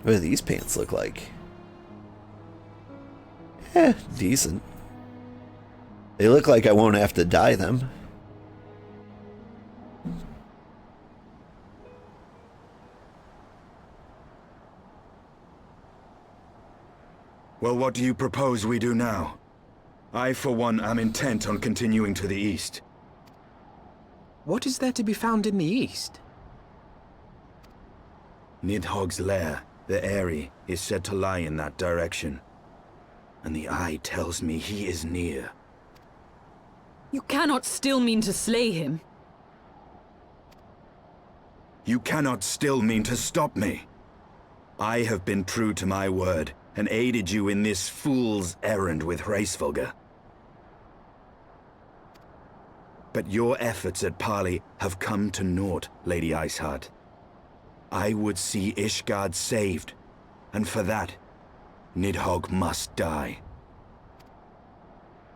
What do these pants look like? Eh, decent. They look like I won't have to dye them. Well, what do you propose we do now? I, for one, am intent on continuing to the east. What is there to be found in the east? Nidhogg's lair, the Eyrie, is said to lie in that direction. And the eye tells me he is near. You cannot still mean to slay him. You cannot still mean to stop me. I have been true to my word, and aided you in this fool's errand with Hraesvelgr. But your efforts at parley have come to naught, Lady Iceheart. I would see Ishgard saved, and for that, Nidhogg must die.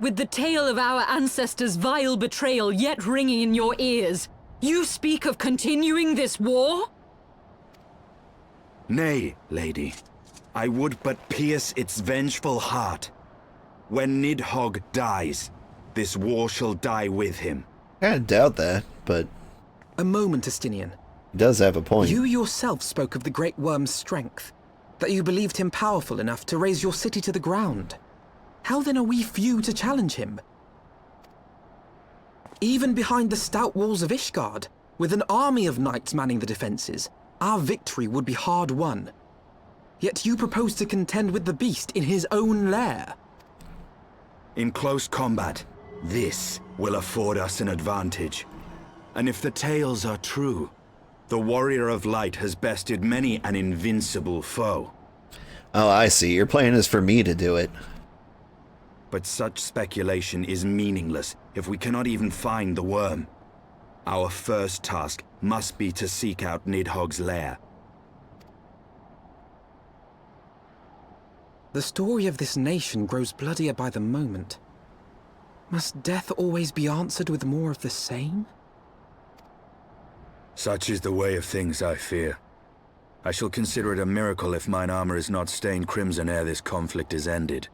With the tale of our ancestors' vile betrayal yet ringing in your ears, you speak of continuing this war? Nay, lady. I would but pierce its vengeful heart. When Nidhogg dies, this war shall die with him. I doubt that, but A moment, Estinien. he does have a point. You yourself spoke of the Great Worm's strength, that you believed him powerful enough to raise your city to the ground. How then are we few to challenge him? Even behind the stout walls of Ishgard, with an army of knights manning the defenses, our victory would be hard won. Yet you propose to contend with the beast in his own lair. In close combat, this will afford us an advantage. And if the tales are true, the Warrior of Light has bested many an invincible foe. Oh, I see. Your plan is for me to do it. But such speculation is meaningless if we cannot even find the worm. Our first task must be to seek out Nidhogg's lair. The story of this nation grows bloodier by the moment. Must death always be answered with more of the same? Such is the way of things, I fear. I shall consider it a miracle if mine armor is not stained crimson ere this conflict is ended.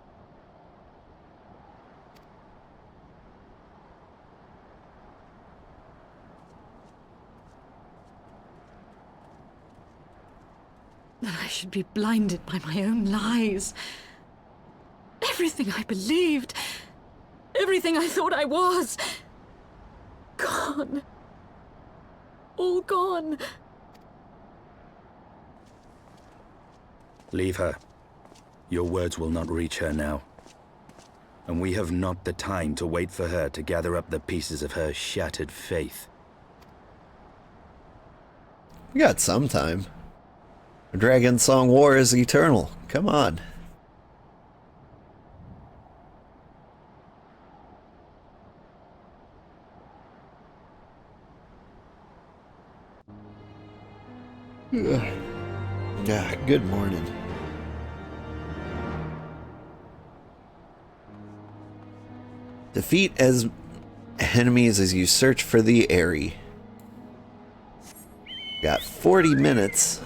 That I should be blinded by my own lies. Everything I believed, everything I thought I was, gone. All gone. Leave her. Your words will not reach her now. And we have not the time to wait for her to gather up the pieces of her shattered faith. We got some time. Dragon Song War is eternal. Come on. Yeah, good morning. Defeat as enemies as you search for the Eyrie. Got 40 minutes.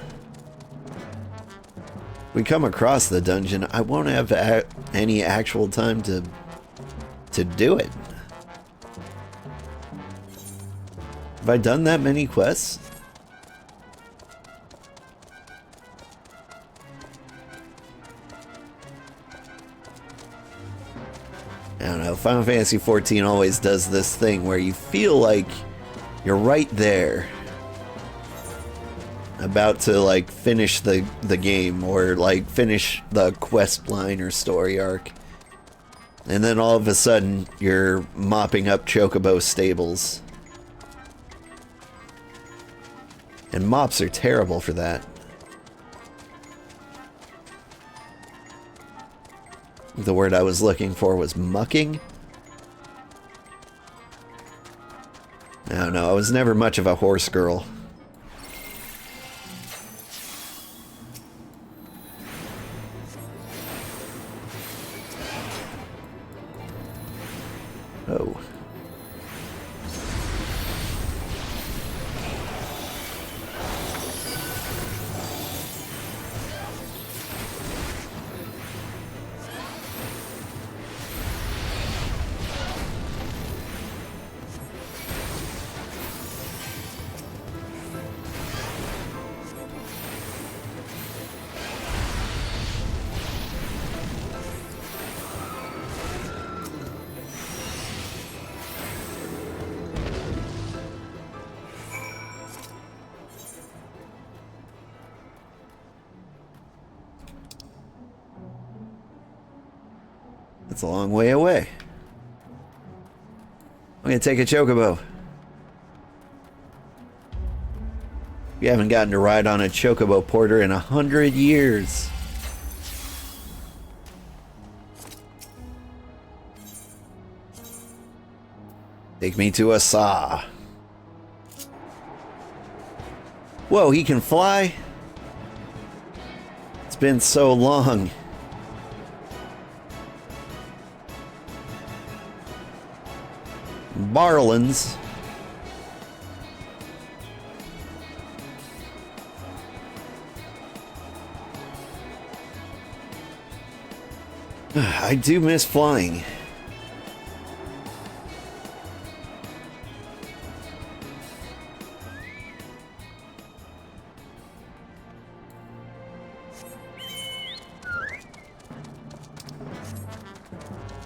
We come across the dungeon, I won't have any actual time to do it. Have I done that many quests? I don't know, Final Fantasy XIV always does this thing where you feel like you're right there, about to like finish the game or like finish the quest line or story arc, and then all of a sudden you're mopping up Chocobo stables. And mops are terrible for that. The word I was looking for was mucking. I don't know, I was never much of a horse girl. Oh. That's a long way away. I'm gonna take a chocobo. We haven't gotten to ride on a chocobo porter in 100 years. Take me to a saw. Whoa, he can fly? It's been so long. Barlins. I do miss flying.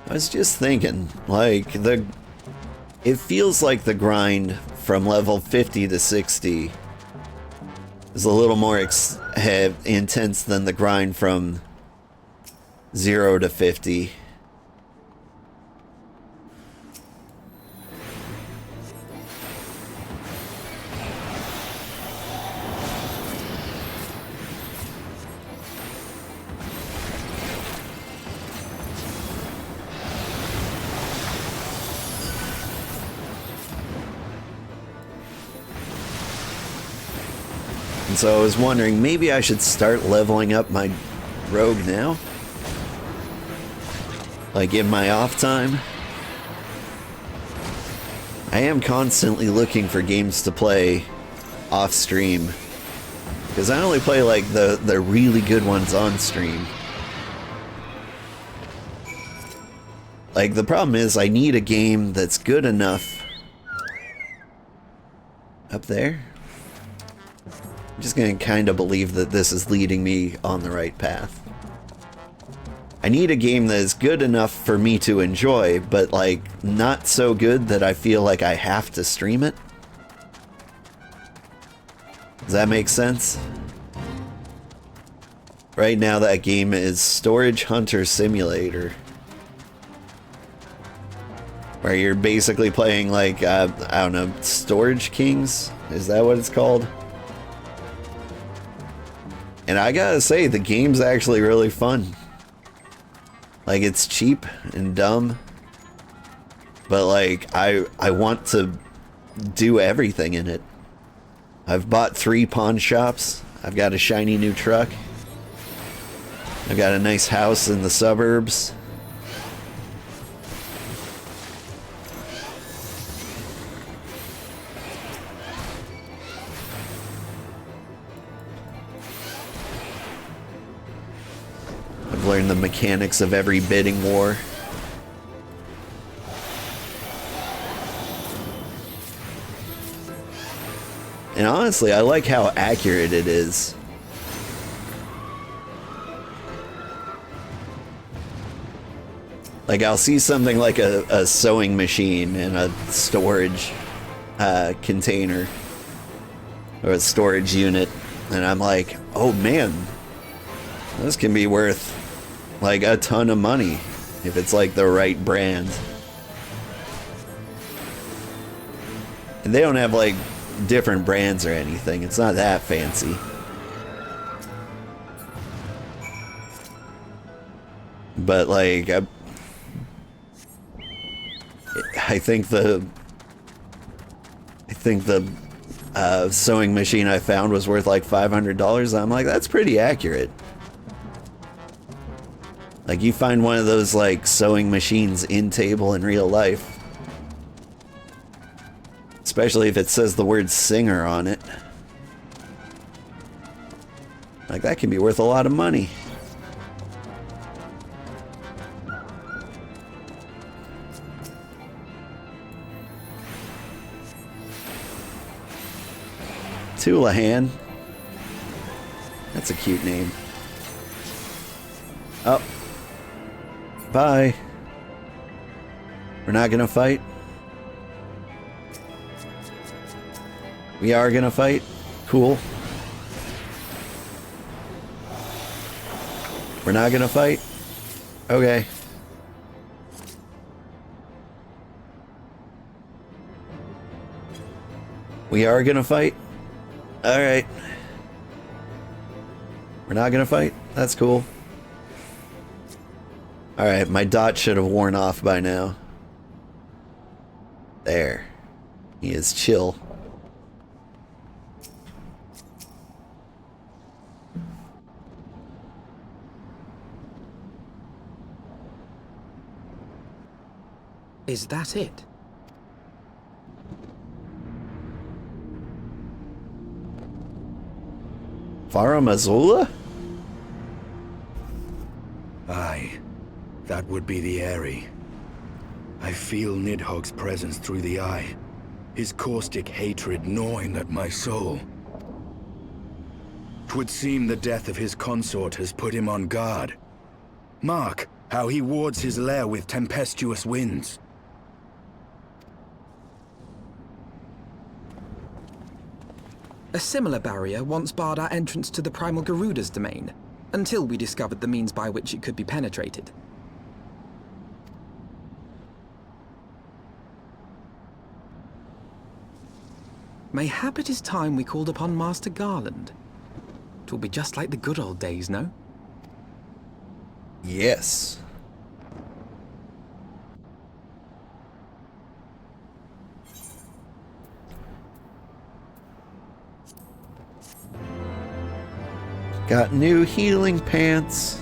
I was just thinking, like, it feels like the grind from level 50 to 60 is a little more intense than the grind from 0 to 50. And so I was wondering, maybe I should start leveling up my rogue now? Like in my off time? I am constantly looking for games to play off stream. Because I only play like the really good ones on stream. Like the problem is I need a game that's good enough. Up there? I'm just gonna kind of believe that this is leading me on the right path. I need a game that is good enough for me to enjoy, but like not so good that I feel like I have to stream it. Does that make sense? Right now that game is Storage Hunter Simulator. Where you're basically playing like, I don't know, Storage Kings? Is that what it's called? And I gotta say, the game's actually really fun. Like, it's cheap and dumb. But like, I want to do everything in it. I've bought 3 pawn shops. I've got a shiny new truck. I've got a nice house in the suburbs. I've learned the mechanics of every bidding war. And honestly, I like how accurate it is. Like, I'll see something like a sewing machine in a storage container or a storage unit, and I'm like, oh man, this can be worth like a ton of money if it's like the right brand. And they don't have like different brands or anything. It's not that fancy. But like I think the sewing machine I found was worth like $500. I'm like, that's pretty accurate. Like, you find one of those like sewing machines in table in real life, especially if it says the word singer on it, like that can be worth a lot of money. Tulahan. That's a cute name. Oh. Bye. We're not gonna fight? We are gonna fight? Cool. We're not gonna fight? Okay. We are gonna fight? Alright. We're not gonna fight? That's cool. Alright, my dot should have worn off by now. There. He is chill. Is that it? Farum Azula? Aye, that would be the Eyrie. I feel Nidhogg's presence through the eye, his caustic hatred gnawing at my soul. 'Twould seem the death of his consort has put him on guard. Mark how he wards his lair with tempestuous winds. A similar barrier once barred our entrance to the primal Garuda's domain, until we discovered the means by which it could be penetrated. Mayhap it is time we called upon Master Garland. 'Twill be just like the good old days, no? Yes. Got new healing pants.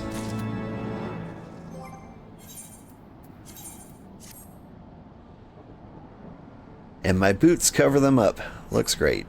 And my boots cover them up. Looks great.